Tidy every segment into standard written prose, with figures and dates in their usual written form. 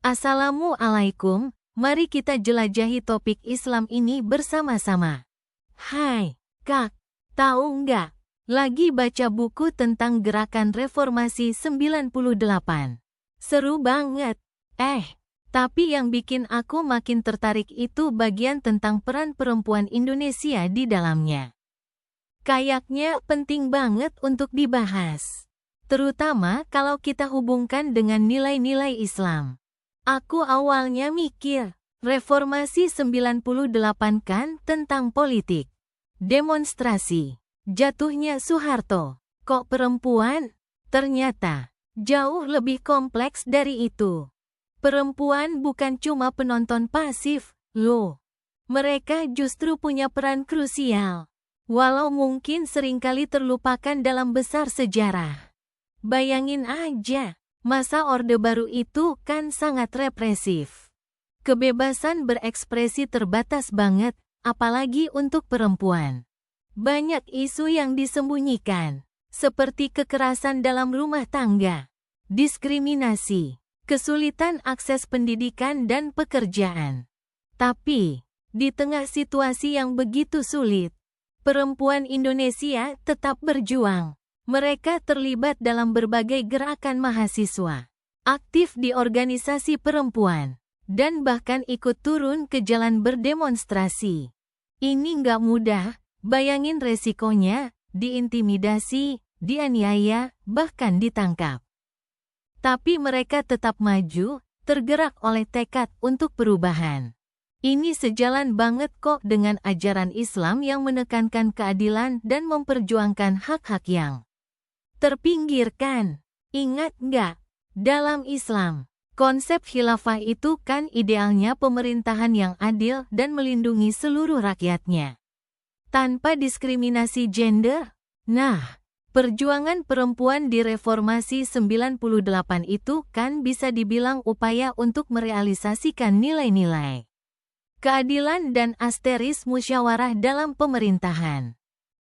Assalamualaikum, mari kita jelajahi topik Islam ini bersama-sama. Hai, Kak, tahu nggak? Lagi baca buku tentang gerakan reformasi 98. Seru banget. Tapi yang bikin aku makin tertarik itu bagian tentang peran perempuan Indonesia di dalamnya. Kayaknya penting banget untuk dibahas. Terutama kalau kita hubungkan dengan nilai-nilai Islam. Aku awalnya mikir, reformasi 98 kan tentang politik. Demonstrasi. Jatuhnya Soeharto. Kok perempuan? Ternyata, jauh lebih kompleks dari itu. Perempuan bukan cuma penonton pasif, loh. Mereka justru punya peran krusial. Walau mungkin seringkali terlupakan dalam besar sejarah. Bayangin aja. Masa Orde Baru itu kan sangat represif. Kebebasan berekspresi terbatas banget, apalagi untuk perempuan. Banyak isu yang disembunyikan, seperti kekerasan dalam rumah tangga, diskriminasi, kesulitan akses pendidikan dan pekerjaan. Tapi, di tengah situasi yang begitu sulit, perempuan Indonesia tetap berjuang. Mereka terlibat dalam berbagai gerakan mahasiswa, aktif di organisasi perempuan, dan bahkan ikut turun ke jalan berdemonstrasi. Ini nggak mudah, bayangin resikonya, diintimidasi, dianiaya, bahkan ditangkap. Tapi mereka tetap maju, tergerak oleh tekad untuk perubahan. Ini sejalan banget kok dengan ajaran Islam yang menekankan keadilan dan memperjuangkan hak-hak yang terpinggirkan. Ingat nggak? Dalam Islam, konsep khilafah itu kan idealnya pemerintahan yang adil dan melindungi seluruh rakyatnya. Tanpa diskriminasi gender. Nah, perjuangan perempuan di reformasi 98 itu kan bisa dibilang upaya untuk merealisasikan nilai-nilai keadilan dan asteris musyawarah dalam pemerintahan.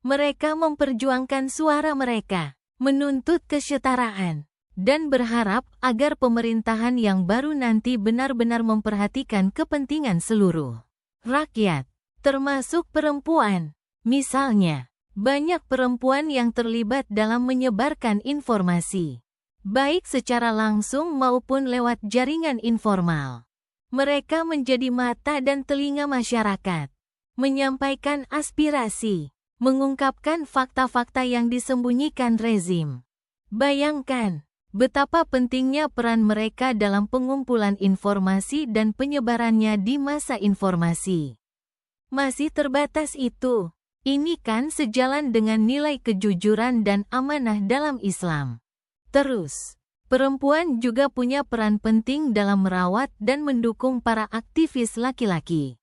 Mereka memperjuangkan suara mereka, menuntut kesetaraan, dan berharap agar pemerintahan yang baru nanti benar-benar memperhatikan kepentingan seluruh rakyat, termasuk perempuan. Misalnya, banyak perempuan yang terlibat dalam menyebarkan informasi, baik secara langsung maupun lewat jaringan informal. Mereka menjadi mata dan telinga masyarakat, menyampaikan aspirasi, mengungkapkan fakta-fakta yang disembunyikan rezim. Bayangkan, betapa pentingnya peran mereka dalam pengumpulan informasi dan penyebarannya di masa informasi masih terbatas itu. Ini kan sejalan dengan nilai kejujuran dan amanah dalam Islam. Terus, perempuan juga punya peran penting dalam merawat dan mendukung para aktivis laki-laki.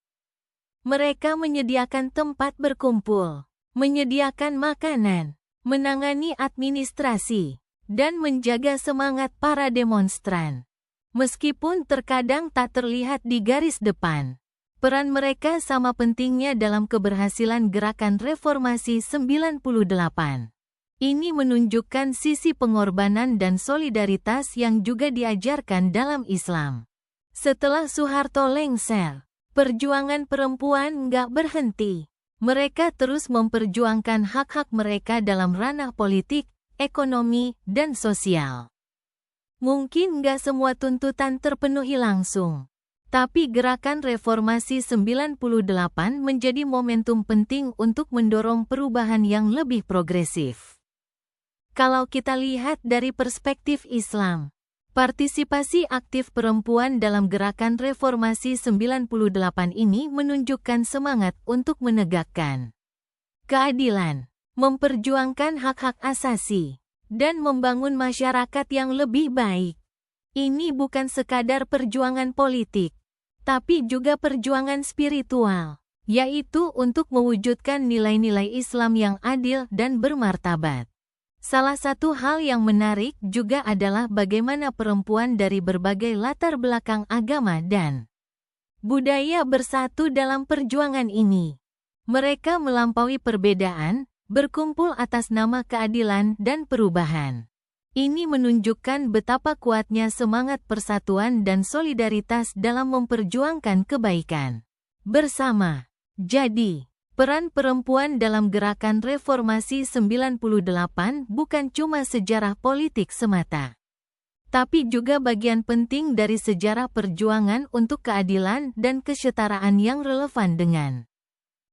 Mereka menyediakan tempat berkumpul, menyediakan makanan, menangani administrasi, dan menjaga semangat para demonstran. Meskipun terkadang tak terlihat di garis depan, peran mereka sama pentingnya dalam keberhasilan gerakan reformasi 98. Ini menunjukkan sisi pengorbanan dan solidaritas yang juga diajarkan dalam Islam. Setelah Soeharto lengser, perjuangan perempuan nggak berhenti. Mereka terus memperjuangkan hak-hak mereka dalam ranah politik, ekonomi, dan sosial. Mungkin nggak semua tuntutan terpenuhi langsung, tapi gerakan reformasi 98 menjadi momentum penting untuk mendorong perubahan yang lebih progresif. Kalau kita lihat dari perspektif Islam, partisipasi aktif perempuan dalam gerakan reformasi 98 ini menunjukkan semangat untuk menegakkan keadilan, memperjuangkan hak-hak asasi, dan membangun masyarakat yang lebih baik. Ini bukan sekadar perjuangan politik, tapi juga perjuangan spiritual, yaitu untuk mewujudkan nilai-nilai Islam yang adil dan bermartabat. Salah satu hal yang menarik juga adalah bagaimana perempuan dari berbagai latar belakang agama dan budaya bersatu dalam perjuangan ini. Mereka melampaui perbedaan, berkumpul atas nama keadilan dan perubahan. Ini menunjukkan betapa kuatnya semangat persatuan dan solidaritas dalam memperjuangkan kebaikan bersama. Jadi, peran perempuan dalam gerakan reformasi 98 bukan cuma sejarah politik semata, tapi juga bagian penting dari sejarah perjuangan untuk keadilan dan kesetaraan yang relevan dengan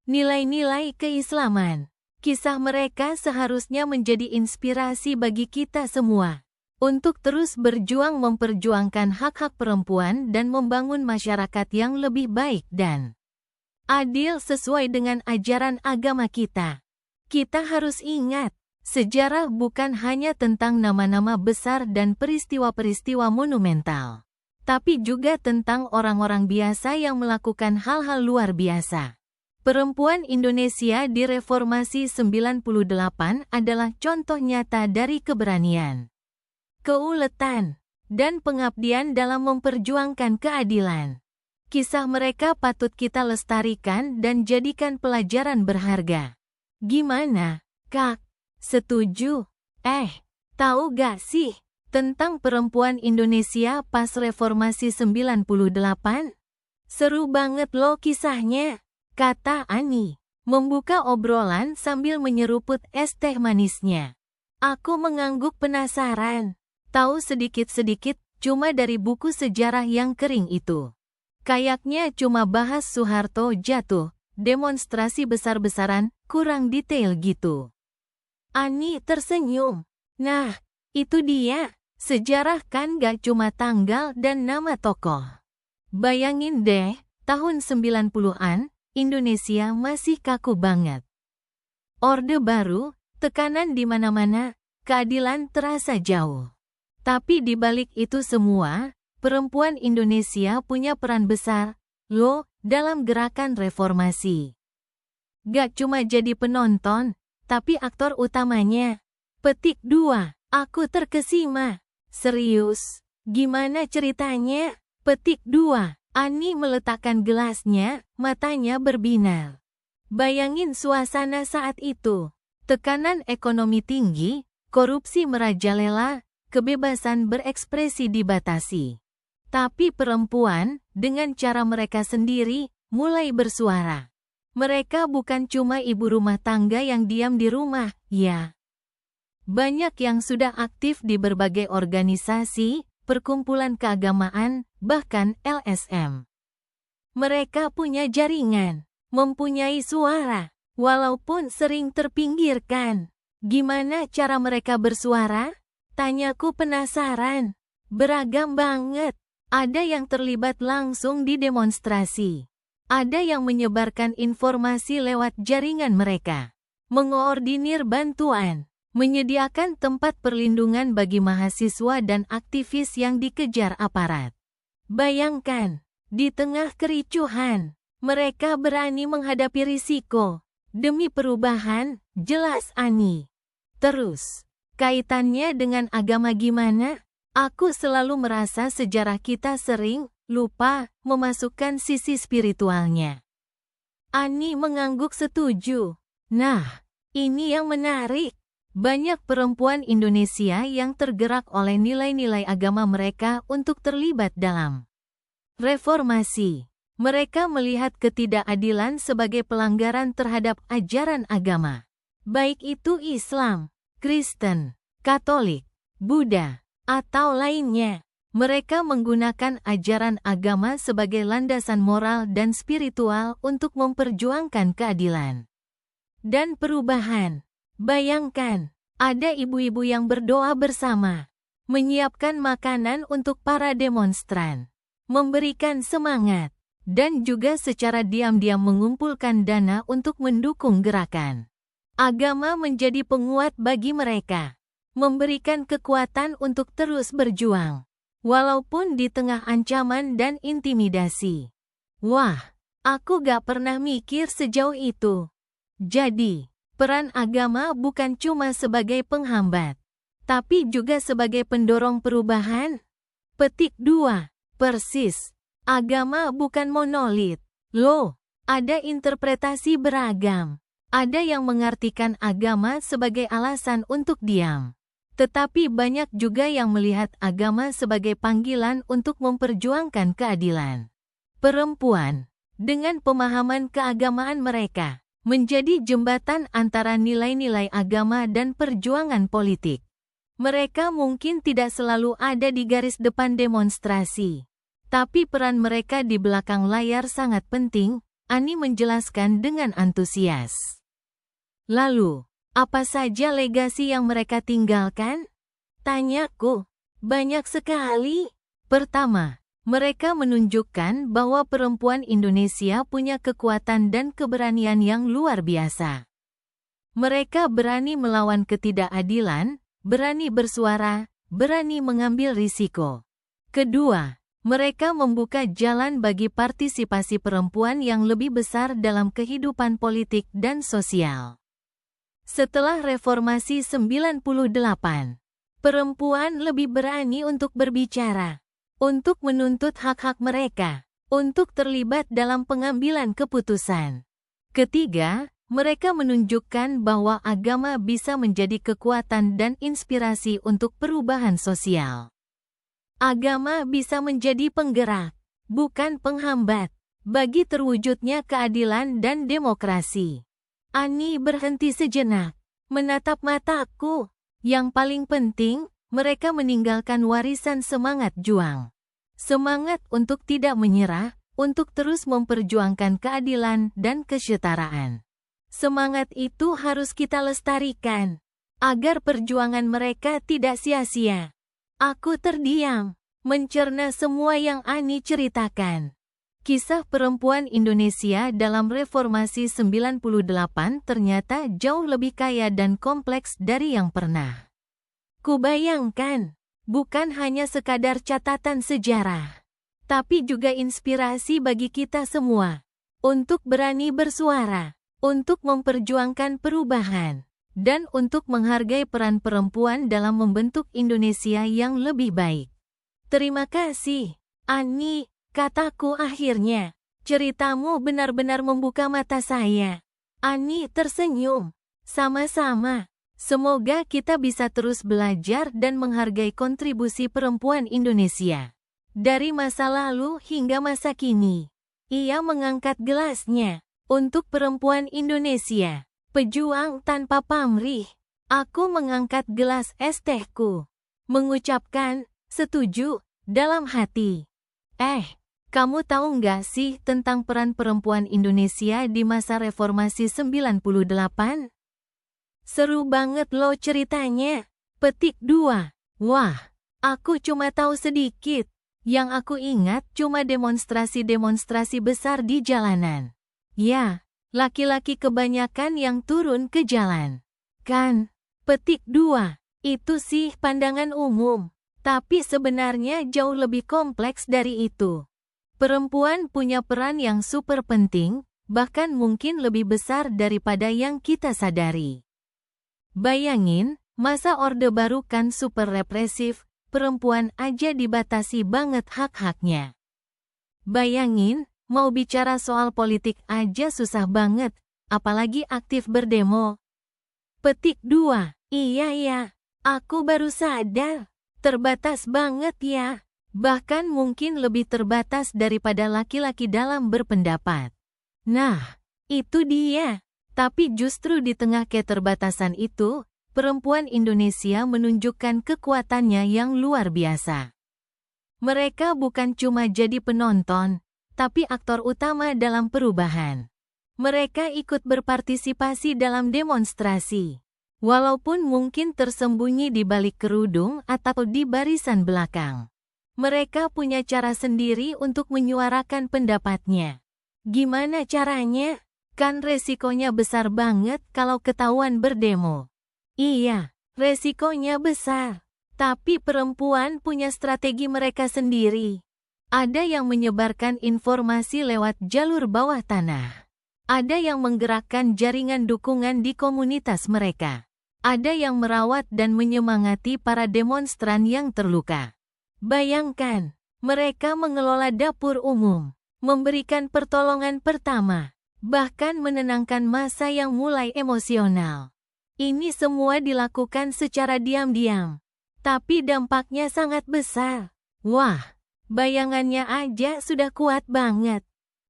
nilai-nilai keislaman. Kisah mereka seharusnya menjadi inspirasi bagi kita semua untuk terus berjuang memperjuangkan hak-hak perempuan dan membangun masyarakat yang lebih baik dan adil sesuai dengan ajaran agama kita. Kita harus ingat, sejarah bukan hanya tentang nama-nama besar dan peristiwa-peristiwa monumental, tapi juga tentang orang-orang biasa yang melakukan hal-hal luar biasa. Perempuan Indonesia di Reformasi 98 adalah contoh nyata dari keberanian, keuletan, dan pengabdian dalam memperjuangkan keadilan. Kisah mereka patut kita lestarikan dan jadikan pelajaran berharga. Gimana, Kak? Setuju? Tahu gak sih tentang perempuan Indonesia pas Reformasi 98? Seru banget loh kisahnya, kata Ani, membuka obrolan sambil menyeruput es teh manisnya. Aku mengangguk penasaran. Tahu sedikit-sedikit, cuma dari buku sejarah yang kering itu. Kayaknya cuma bahas Soeharto jatuh, demonstrasi besar-besaran, kurang detail gitu. Ani tersenyum. Nah, itu dia. Sejarah kan gak cuma tanggal dan nama tokoh. Bayangin deh, tahun 90-an, Indonesia masih kaku banget. Orde Baru, tekanan di mana-mana, keadilan terasa jauh. Tapi di balik itu semua, perempuan Indonesia punya peran besar, loh, dalam gerakan reformasi. Gak cuma jadi penonton, tapi aktor utamanya. Petik 2, aku terkesima. Serius, gimana ceritanya? Petik 2. Ani meletakkan gelasnya, matanya berbinar. Bayangin suasana saat itu. Tekanan ekonomi tinggi, korupsi merajalela, kebebasan berekspresi dibatasi. Tapi perempuan, dengan cara mereka sendiri, mulai bersuara. Mereka bukan cuma ibu rumah tangga yang diam di rumah, ya. Banyak yang sudah aktif di berbagai organisasi, perkumpulan keagamaan, bahkan LSM. Mereka punya jaringan, mempunyai suara, walaupun sering terpinggirkan. Gimana cara mereka bersuara? Tanyaku penasaran. Beragam banget. Ada yang terlibat langsung di demonstrasi. Ada yang menyebarkan informasi lewat jaringan mereka. Mengoordinir bantuan. Menyediakan tempat perlindungan bagi mahasiswa dan aktivis yang dikejar aparat. Bayangkan, di tengah kericuhan, mereka berani menghadapi risiko. Demi perubahan, jelas Ani. Terus, kaitannya dengan agama gimana? Aku selalu merasa sejarah kita sering lupa memasukkan sisi spiritualnya. Ani mengangguk setuju. Nah, ini yang menarik. Banyak perempuan Indonesia yang tergerak oleh nilai-nilai agama mereka untuk terlibat dalam reformasi. Mereka melihat ketidakadilan sebagai pelanggaran terhadap ajaran agama. Baik itu Islam, Kristen, Katolik, Buddha, atau lainnya. Mereka menggunakan ajaran agama sebagai landasan moral dan spiritual untuk memperjuangkan keadilan dan perubahan. Bayangkan, ada ibu-ibu yang berdoa bersama, menyiapkan makanan untuk para demonstran, memberikan semangat, dan juga secara diam-diam mengumpulkan dana untuk mendukung gerakan. Agama menjadi penguat bagi mereka, memberikan kekuatan untuk terus berjuang, walaupun di tengah ancaman dan intimidasi. Wah, aku gak pernah mikir sejauh itu. Jadi, peran agama bukan cuma sebagai penghambat, tapi juga sebagai pendorong perubahan. Petik 2. Persis. Agama bukan monolit. Loh, ada interpretasi beragam. Ada yang mengartikan agama sebagai alasan untuk diam. Tetapi banyak juga yang melihat agama sebagai panggilan untuk memperjuangkan keadilan. Perempuan, dengan pemahaman keagamaan mereka, menjadi jembatan antara nilai-nilai agama dan perjuangan politik. Mereka mungkin tidak selalu ada di garis depan demonstrasi, tapi peran mereka di belakang layar sangat penting, Ani menjelaskan dengan antusias. Lalu, apa saja legasi yang mereka tinggalkan? Tanyaku. Banyak sekali. Pertama, mereka menunjukkan bahwa perempuan Indonesia punya kekuatan dan keberanian yang luar biasa. Mereka berani melawan ketidakadilan, berani bersuara, berani mengambil risiko. Kedua, mereka membuka jalan bagi partisipasi perempuan yang lebih besar dalam kehidupan politik dan sosial. Setelah reformasi 98, perempuan lebih berani untuk berbicara, untuk menuntut hak-hak mereka, untuk terlibat dalam pengambilan keputusan. Ketiga, mereka menunjukkan bahwa agama bisa menjadi kekuatan dan inspirasi untuk perubahan sosial. Agama bisa menjadi penggerak, bukan penghambat, bagi terwujudnya keadilan dan demokrasi. Ani berhenti sejenak, menatap mataku. Yang paling penting, mereka meninggalkan warisan semangat juang. Semangat untuk tidak menyerah, untuk terus memperjuangkan keadilan dan kesetaraan. Semangat itu harus kita lestarikan, agar perjuangan mereka tidak sia-sia. Aku terdiam, mencerna semua yang Ani ceritakan. Kisah perempuan Indonesia dalam reformasi 98 ternyata jauh lebih kaya dan kompleks dari yang pernah kubayangkan. Bukan hanya sekadar catatan sejarah, tapi juga inspirasi bagi kita semua untuk berani bersuara, untuk memperjuangkan perubahan, dan untuk menghargai peran perempuan dalam membentuk Indonesia yang lebih baik. Terima kasih, Ani. Kataku akhirnya, ceritamu benar-benar membuka mata saya. Ani tersenyum. Sama-sama. Semoga kita bisa terus belajar dan menghargai kontribusi perempuan Indonesia. Dari masa lalu hingga masa kini. Ia mengangkat gelasnya. Untuk perempuan Indonesia, pejuang tanpa pamrih. Aku mengangkat gelas es tehku. Mengucapkan, setuju, dalam hati. Kamu tahu nggak sih tentang peran perempuan Indonesia di masa reformasi 98? Seru banget loh ceritanya. Petik 2. Wah, aku cuma tahu sedikit. Yang aku ingat cuma demonstrasi-demonstrasi besar di jalanan. Ya, laki-laki kebanyakan yang turun ke jalan. Kan? Petik 2. Itu sih pandangan umum. Tapi sebenarnya jauh lebih kompleks dari itu. Perempuan punya peran yang super penting, bahkan mungkin lebih besar daripada yang kita sadari. Bayangin, masa Orde Baru kan super represif, perempuan aja dibatasi banget hak-haknya. Bayangin, mau bicara soal politik aja susah banget, apalagi aktif berdemo. Petik 2. Iya, aku baru sadar. Terbatas banget ya. Bahkan mungkin lebih terbatas daripada laki-laki dalam berpendapat. Nah, itu dia. Tapi justru di tengah keterbatasan itu, perempuan Indonesia menunjukkan kekuatannya yang luar biasa. Mereka bukan cuma jadi penonton, tapi aktor utama dalam perubahan. Mereka ikut berpartisipasi dalam demonstrasi. Walaupun mungkin tersembunyi di balik kerudung atau di barisan belakang. Mereka punya cara sendiri untuk menyuarakan pendapatnya. Gimana caranya? Kan resikonya besar banget kalau ketahuan berdemo. Iya, resikonya besar. Tapi perempuan punya strategi mereka sendiri. Ada yang menyebarkan informasi lewat jalur bawah tanah. Ada yang menggerakkan jaringan dukungan di komunitas mereka. Ada yang merawat dan menyemangati para demonstran yang terluka. Bayangkan, mereka mengelola dapur umum, memberikan pertolongan pertama, bahkan menenangkan massa yang mulai emosional. Ini semua dilakukan secara diam-diam. Tapi dampaknya sangat besar. Wah, bayangannya aja sudah kuat banget.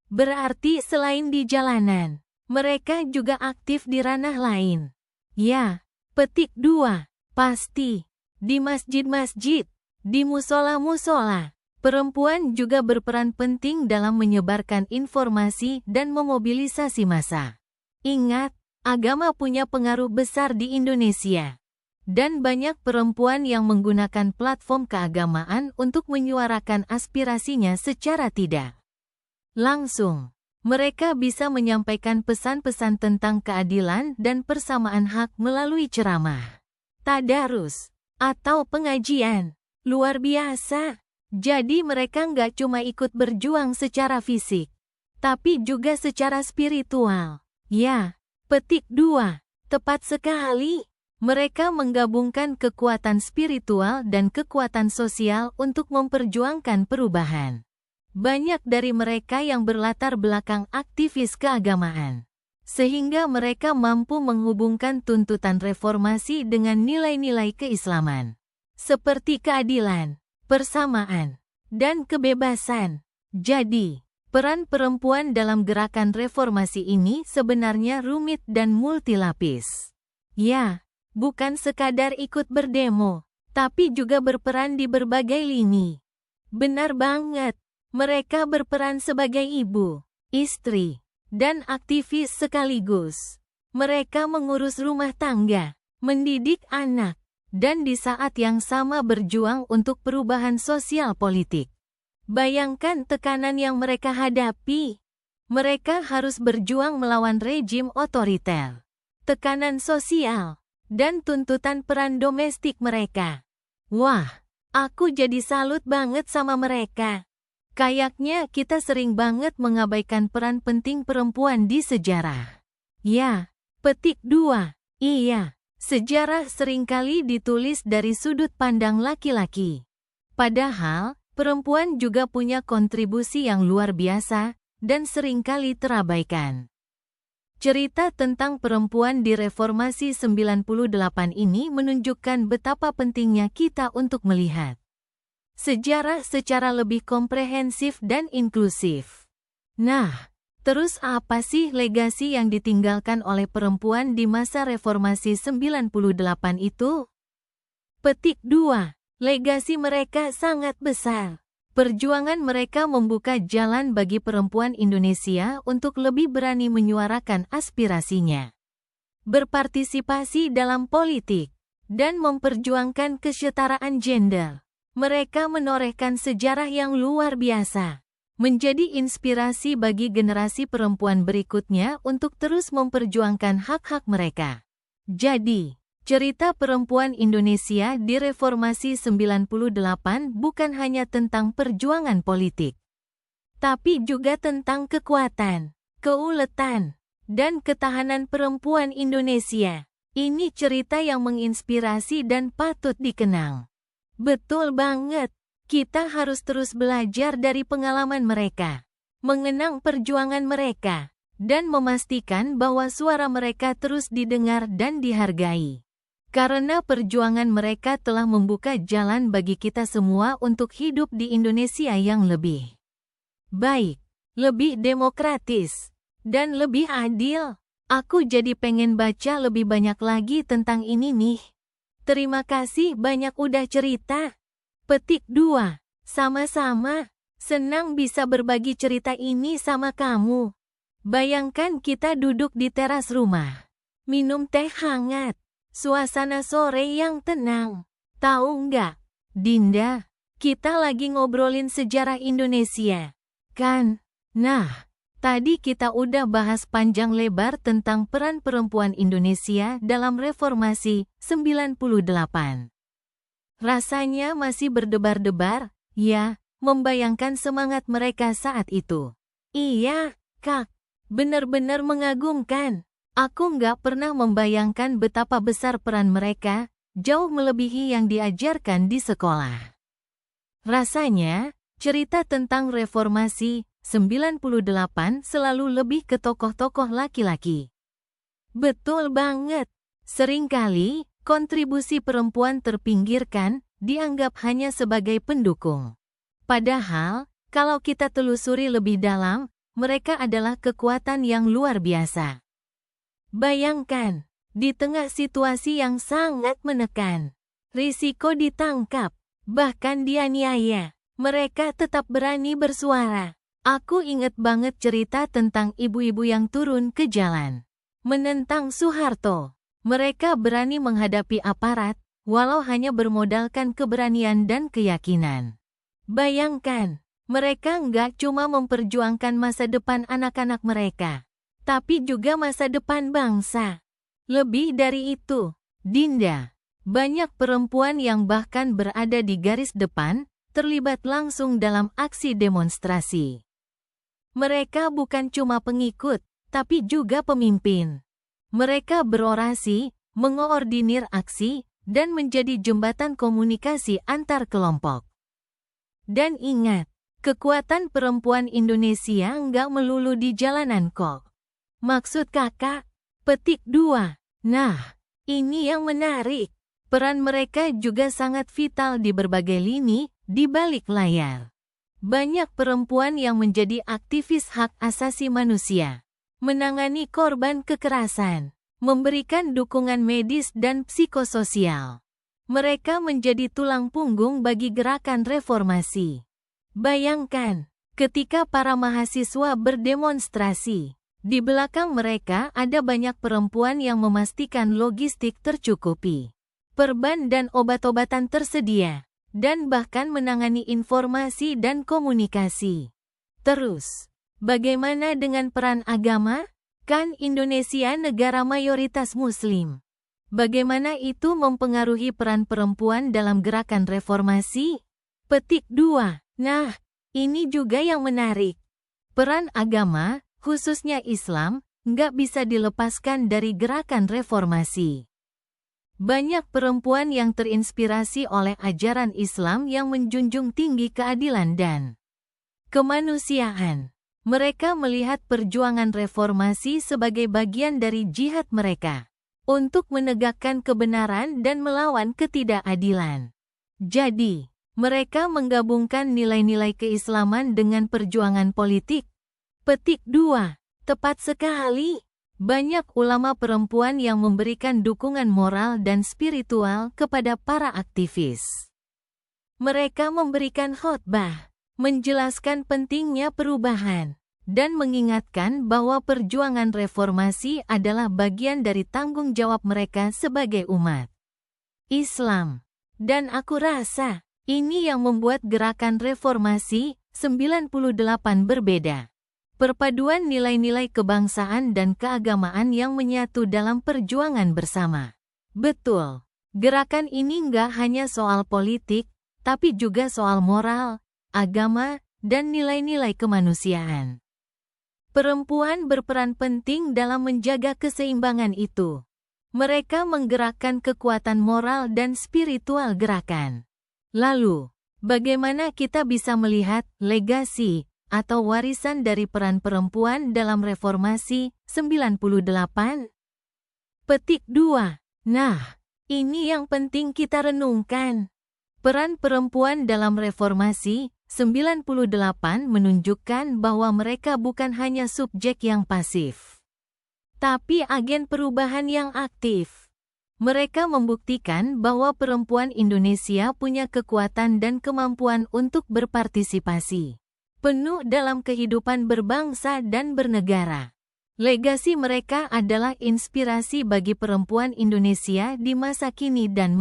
Berarti selain di jalanan, mereka juga aktif di ranah lain. Ya, petik 2. Pasti. Di masjid-masjid, di musola-musola. Perempuan juga berperan penting dalam menyebarkan informasi dan memobilisasi massa. Ingat, agama punya pengaruh besar di Indonesia. Dan banyak perempuan yang menggunakan platform keagamaan untuk menyuarakan aspirasinya secara tidak langsung. Mereka bisa menyampaikan pesan-pesan tentang keadilan dan persamaan hak melalui ceramah, tadarus, atau pengajian. Luar biasa. Jadi mereka nggak cuma ikut berjuang secara fisik, tapi juga secara spiritual. Ya, petik 2. Tepat sekali. Mereka menggabungkan kekuatan spiritual dan kekuatan sosial untuk memperjuangkan perubahan. Banyak dari mereka yang berlatar belakang aktivis keagamaan, sehingga mereka mampu menghubungkan tuntutan reformasi dengan nilai-nilai keislaman, seperti keadilan, persamaan, dan kebebasan. Jadi, peran perempuan dalam gerakan reformasi ini sebenarnya rumit dan multilapis. Ya, bukan sekadar ikut berdemo, tapi juga berperan di berbagai lini. Benar banget. Mereka berperan sebagai ibu, istri, dan aktivis sekaligus. Mereka mengurus rumah tangga, mendidik anak, dan di saat yang sama berjuang untuk perubahan sosial politik. Bayangkan tekanan yang mereka hadapi. Mereka harus berjuang melawan rejim otoriter, tekanan sosial, dan tuntutan peran domestik mereka. Wah, aku jadi salut banget sama mereka. Kayaknya kita sering banget mengabaikan peran penting perempuan di sejarah. Ya, petik 2. Iya, sejarah seringkali ditulis dari sudut pandang laki-laki. Padahal, perempuan juga punya kontribusi yang luar biasa dan seringkali terabaikan. Cerita tentang perempuan di Reformasi 98 ini menunjukkan betapa pentingnya kita untuk melihat sejarah secara lebih komprehensif dan inklusif. Nah, terus apa sih legasi yang ditinggalkan oleh perempuan di masa Reformasi 98 itu? Petik 2. Legasi mereka sangat besar. Perjuangan mereka membuka jalan bagi perempuan Indonesia untuk lebih berani menyuarakan aspirasinya, berpartisipasi dalam politik, dan memperjuangkan kesetaraan gender. Mereka menorehkan sejarah yang luar biasa, menjadi inspirasi bagi generasi perempuan berikutnya untuk terus memperjuangkan hak-hak mereka. Jadi, cerita perempuan Indonesia di Reformasi 98 bukan hanya tentang perjuangan politik, tapi juga tentang kekuatan, keuletan, dan ketahanan perempuan Indonesia. Ini cerita yang menginspirasi dan patut dikenang. Betul banget, kita harus terus belajar dari pengalaman mereka, mengenang perjuangan mereka, dan memastikan bahwa suara mereka terus didengar dan dihargai. Karena perjuangan mereka telah membuka jalan bagi kita semua untuk hidup di Indonesia yang lebih baik, lebih demokratis, dan lebih adil. Aku jadi pengen baca lebih banyak lagi tentang ini nih. Terima kasih banyak udah cerita. Petik 2. Sama-sama. Senang bisa berbagi cerita ini sama kamu. Bayangkan kita duduk di teras rumah, minum teh hangat, suasana sore yang tenang. Tahu nggak, Dinda, kita lagi ngobrolin sejarah Indonesia, kan? Nah, tadi kita udah bahas panjang lebar tentang peran perempuan Indonesia dalam Reformasi 98. Rasanya masih berdebar-debar, ya, membayangkan semangat mereka saat itu. Iya, Kak, benar-benar mengagumkan. Aku nggak pernah membayangkan betapa besar peran mereka, jauh melebihi yang diajarkan di sekolah. Rasanya, cerita tentang Reformasi 98 selalu lebih ke tokoh-tokoh laki-laki. Betul banget. Seringkali, kontribusi perempuan terpinggirkan, dianggap hanya sebagai pendukung. Padahal, kalau kita telusuri lebih dalam, mereka adalah kekuatan yang luar biasa. Bayangkan, di tengah situasi yang sangat menekan, risiko ditangkap, bahkan dianiaya, mereka tetap berani bersuara. Aku inget banget cerita tentang ibu-ibu yang turun ke jalan, menentang Soeharto. Mereka berani menghadapi aparat, walau hanya bermodalkan keberanian dan keyakinan. Bayangkan, mereka nggak cuma memperjuangkan masa depan anak-anak mereka, tapi juga masa depan bangsa. Lebih dari itu, Dinda, banyak perempuan yang bahkan berada di garis depan, terlibat langsung dalam aksi demonstrasi. Mereka bukan cuma pengikut, tapi juga pemimpin. Mereka berorasi, mengoordinir aksi, dan menjadi jembatan komunikasi antar kelompok. Dan ingat, kekuatan perempuan Indonesia nggak melulu di jalanan kok. Maksud kakak? Petik 2. Nah, ini yang menarik. Peran mereka juga sangat vital di berbagai lini, di balik layar. Banyak perempuan yang menjadi aktivis hak asasi manusia, menangani korban kekerasan, memberikan dukungan medis dan psikososial. Mereka menjadi tulang punggung bagi gerakan reformasi. Bayangkan, ketika para mahasiswa berdemonstrasi, di belakang mereka ada banyak perempuan yang memastikan logistik tercukupi, perban dan obat-obatan tersedia, dan bahkan menangani informasi dan komunikasi. Terus, bagaimana dengan peran agama? Kan Indonesia negara mayoritas Muslim. Bagaimana itu mempengaruhi peran perempuan dalam gerakan reformasi? Petik 2. Nah, ini juga yang menarik. Peran agama, khususnya Islam, nggak bisa dilepaskan dari gerakan reformasi. Banyak perempuan yang terinspirasi oleh ajaran Islam yang menjunjung tinggi keadilan dan kemanusiaan. Mereka melihat perjuangan reformasi sebagai bagian dari jihad mereka untuk menegakkan kebenaran dan melawan ketidakadilan. Jadi, mereka menggabungkan nilai-nilai keislaman dengan perjuangan politik. Petik 2. Tepat sekali. Banyak ulama perempuan yang memberikan dukungan moral dan spiritual kepada para aktivis. Mereka memberikan khotbah, menjelaskan pentingnya perubahan, dan mengingatkan bahwa perjuangan reformasi adalah bagian dari tanggung jawab mereka sebagai umat Islam. Dan aku rasa, ini yang membuat gerakan reformasi 98 berbeda. Perpaduan nilai-nilai kebangsaan dan keagamaan yang menyatu dalam perjuangan bersama. Betul, gerakan ini nggak hanya soal politik, tapi juga soal moral, agama, dan nilai-nilai kemanusiaan. Perempuan berperan penting dalam menjaga keseimbangan itu. Mereka menggerakkan kekuatan moral dan spiritual gerakan. Lalu, bagaimana kita bisa melihat legasi atau warisan dari peran perempuan dalam reformasi 98? Petik 2. Nah, ini yang penting kita renungkan. Peran perempuan dalam reformasi 98 menunjukkan bahwa mereka bukan hanya subjek yang pasif, tapi agen perubahan yang aktif. Mereka membuktikan bahwa perempuan Indonesia punya kekuatan dan kemampuan untuk berpartisipasi penuh dalam kehidupan berbangsa dan bernegara. Legasi mereka adalah inspirasi bagi perempuan Indonesia di masa kini dan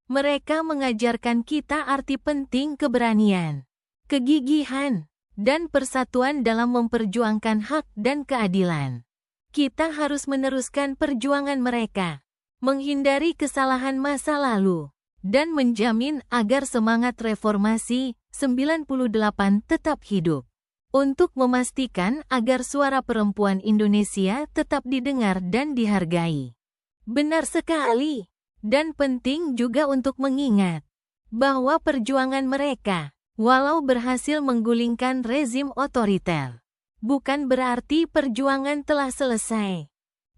mereka mengajarkan kita arti penting keberanian, kegigihan, dan persatuan dalam memperjuangkan hak dan keadilan. Kita harus meneruskan perjuangan mereka, menghindari kesalahan masa lalu, dan menjamin agar semangat reformasi 98 tetap hidup. Untuk memastikan agar suara perempuan Indonesia tetap didengar dan dihargai. Benar sekali. Dan penting juga untuk mengingat bahwa perjuangan mereka, walau berhasil menggulingkan rezim otoriter, bukan berarti perjuangan telah selesai.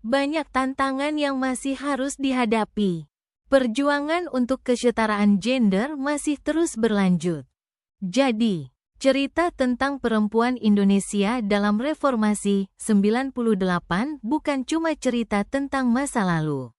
banyak tantangan yang masih harus dihadapi. Perjuangan untuk kesetaraan gender masih terus berlanjut. Jadi, cerita tentang perempuan Indonesia dalam Reformasi 98 bukan cuma cerita tentang masa lalu,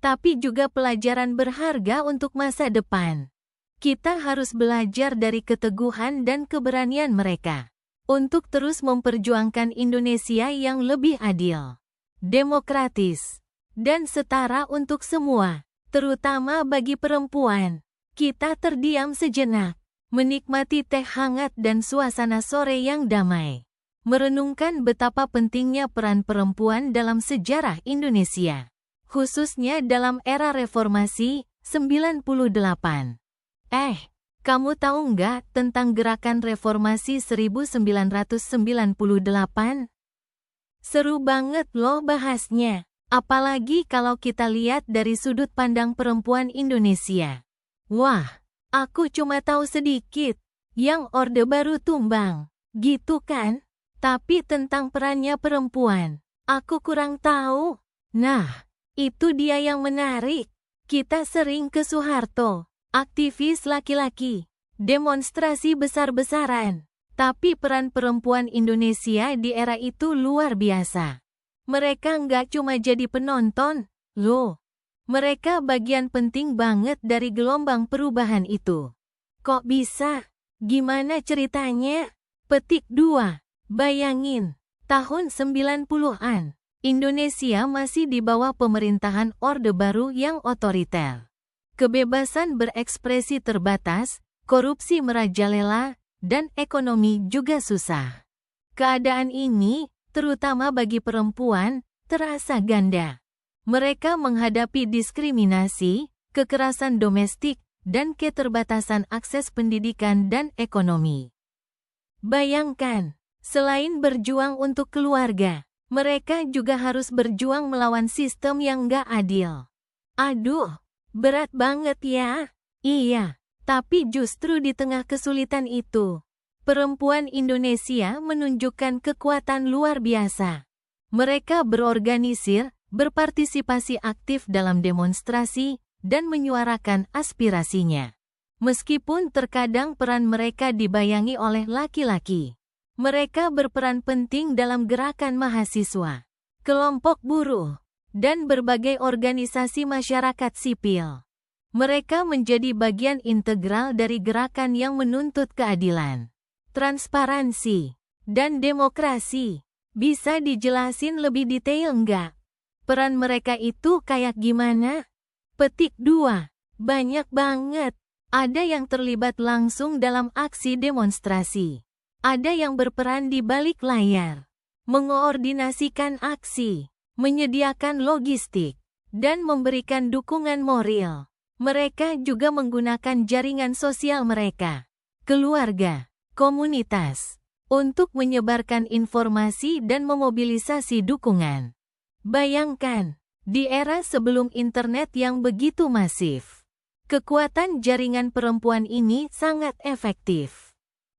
tapi juga pelajaran berharga untuk masa depan. Kita harus belajar dari keteguhan dan keberanian mereka untuk terus memperjuangkan Indonesia yang lebih adil, demokratis, dan setara untuk semua, terutama bagi perempuan. Kita terdiam sejenak, menikmati teh hangat dan suasana sore yang damai, merenungkan betapa pentingnya peran perempuan dalam sejarah Indonesia, khususnya dalam era Reformasi 98. Kamu tahu nggak tentang gerakan Reformasi 1998? Seru banget loh bahasnya, apalagi kalau kita lihat dari sudut pandang perempuan Indonesia. Wah, aku cuma tahu sedikit, yang Orde Baru tumbang, gitu kan? Tapi tentang perannya perempuan, aku kurang tahu. Nah, itu dia yang menarik. Kita sering ke Soeharto, aktivis laki-laki, demonstrasi besar-besaran. Tapi peran perempuan Indonesia di era itu luar biasa. Mereka nggak cuma jadi penonton, loh. Mereka bagian penting banget dari gelombang perubahan itu. Kok bisa? Gimana ceritanya? Petik 2. Bayangin, tahun 90-an, Indonesia masih di bawah pemerintahan Orde Baru yang otoriter. Kebebasan berekspresi terbatas, korupsi merajalela, dan ekonomi juga susah. Keadaan ini, terutama bagi perempuan, terasa ganda. Mereka menghadapi diskriminasi, kekerasan domestik, dan keterbatasan akses pendidikan dan ekonomi. Bayangkan, selain berjuang untuk keluarga, mereka juga harus berjuang melawan sistem yang gak adil. Aduh, berat banget ya. Iya, tapi justru di tengah kesulitan itu, perempuan Indonesia menunjukkan kekuatan luar biasa. Mereka berorganisir, berpartisipasi aktif dalam demonstrasi, dan menyuarakan aspirasinya. Meskipun terkadang peran mereka dibayangi oleh laki-laki, mereka berperan penting dalam gerakan mahasiswa, kelompok buruh, dan berbagai organisasi masyarakat sipil. Mereka menjadi bagian integral dari gerakan yang menuntut keadilan, transparansi, dan demokrasi. Bisa dijelasin lebih detail nggak? Peran mereka itu kayak gimana? Petik 2. Banyak banget. Ada yang terlibat langsung dalam aksi demonstrasi. Ada yang berperan di balik layar, mengoordinasikan aksi, menyediakan logistik, dan memberikan dukungan moral. Mereka juga menggunakan jaringan sosial mereka, keluarga, komunitas, untuk menyebarkan informasi dan memobilisasi dukungan. Bayangkan, di era sebelum internet yang begitu masif, kekuatan jaringan perempuan ini sangat efektif.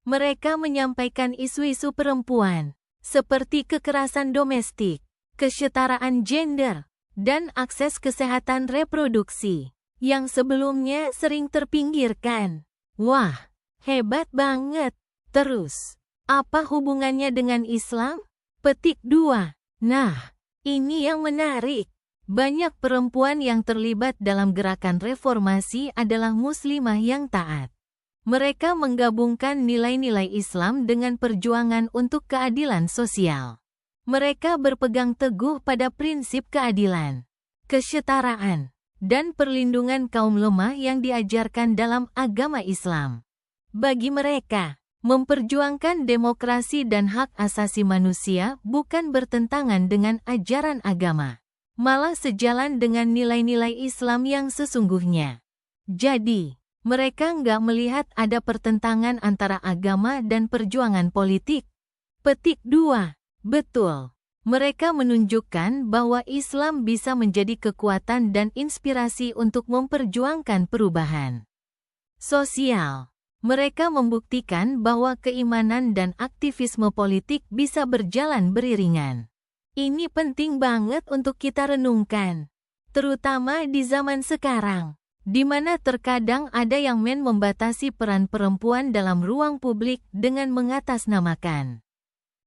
Mereka menyampaikan isu-isu perempuan, seperti kekerasan domestik, kesetaraan gender, dan akses kesehatan reproduksi, yang sebelumnya sering terpinggirkan. Wah, hebat banget. Terus, apa hubungannya dengan Islam? Petik 2. Nah, ini yang menarik. Banyak perempuan yang terlibat dalam gerakan reformasi adalah muslimah yang taat. Mereka menggabungkan nilai-nilai Islam dengan perjuangan untuk keadilan sosial. Mereka berpegang teguh pada prinsip keadilan, kesetaraan, dan perlindungan kaum lemah yang diajarkan dalam agama Islam. Bagi mereka, memperjuangkan demokrasi dan hak asasi manusia bukan bertentangan dengan ajaran agama, malah sejalan dengan nilai-nilai Islam yang sesungguhnya. Jadi, mereka nggak melihat ada pertentangan antara agama dan perjuangan politik. Petik 2. Betul. Mereka menunjukkan bahwa Islam bisa menjadi kekuatan dan inspirasi untuk memperjuangkan perubahan sosial. Mereka membuktikan bahwa keimanan dan aktivisme politik bisa berjalan beriringan. Ini penting banget untuk kita renungkan. Terutama di zaman sekarang, di mana terkadang ada yang membatasi peran perempuan dalam ruang publik dengan mengatasnamakan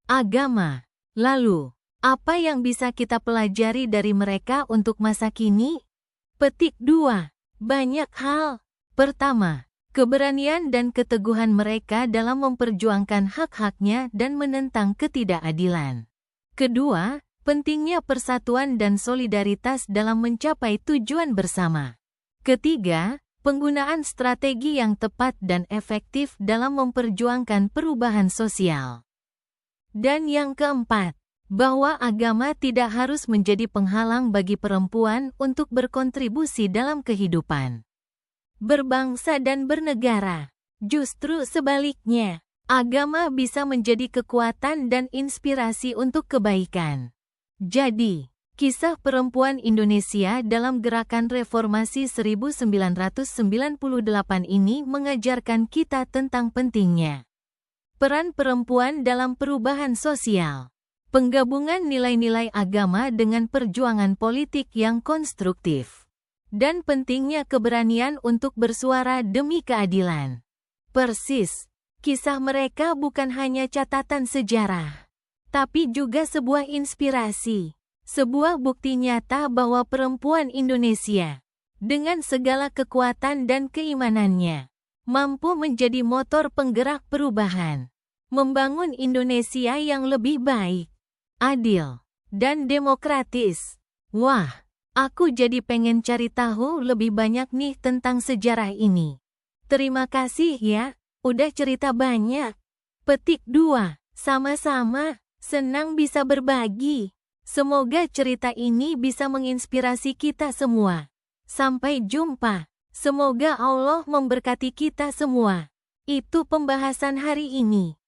agama. Lalu, apa yang bisa kita pelajari dari mereka untuk masa kini? Petik 2. Banyak hal. Pertama, keberanian dan keteguhan mereka dalam memperjuangkan hak-haknya dan menentang ketidakadilan. Kedua, pentingnya persatuan dan solidaritas dalam mencapai tujuan bersama. Ketiga, penggunaan strategi yang tepat dan efektif dalam memperjuangkan perubahan sosial. Dan yang keempat, bahwa agama tidak harus menjadi penghalang bagi perempuan untuk berkontribusi dalam kehidupan berbangsa dan bernegara. Justru sebaliknya, agama bisa menjadi kekuatan dan inspirasi untuk kebaikan. Jadi, kisah perempuan Indonesia dalam gerakan reformasi 1998 ini mengajarkan kita tentang pentingnya peran perempuan dalam perubahan sosial, penggabungan nilai-nilai agama dengan perjuangan politik yang konstruktif, dan pentingnya keberanian untuk bersuara demi keadilan. Persis, kisah mereka bukan hanya catatan sejarah, tapi juga sebuah inspirasi, sebuah bukti nyata bahwa perempuan Indonesia, dengan segala kekuatan dan keimanannya, mampu menjadi motor penggerak perubahan, membangun Indonesia yang lebih baik, adil, dan demokratis. Wah, aku jadi pengen cari tahu lebih banyak nih tentang sejarah ini. Terima kasih ya, udah cerita banyak. Petik 2. Sama-sama, senang bisa berbagi. Semoga cerita ini bisa menginspirasi kita semua. Sampai jumpa. Semoga Allah memberkati kita semua. Itu pembahasan hari ini.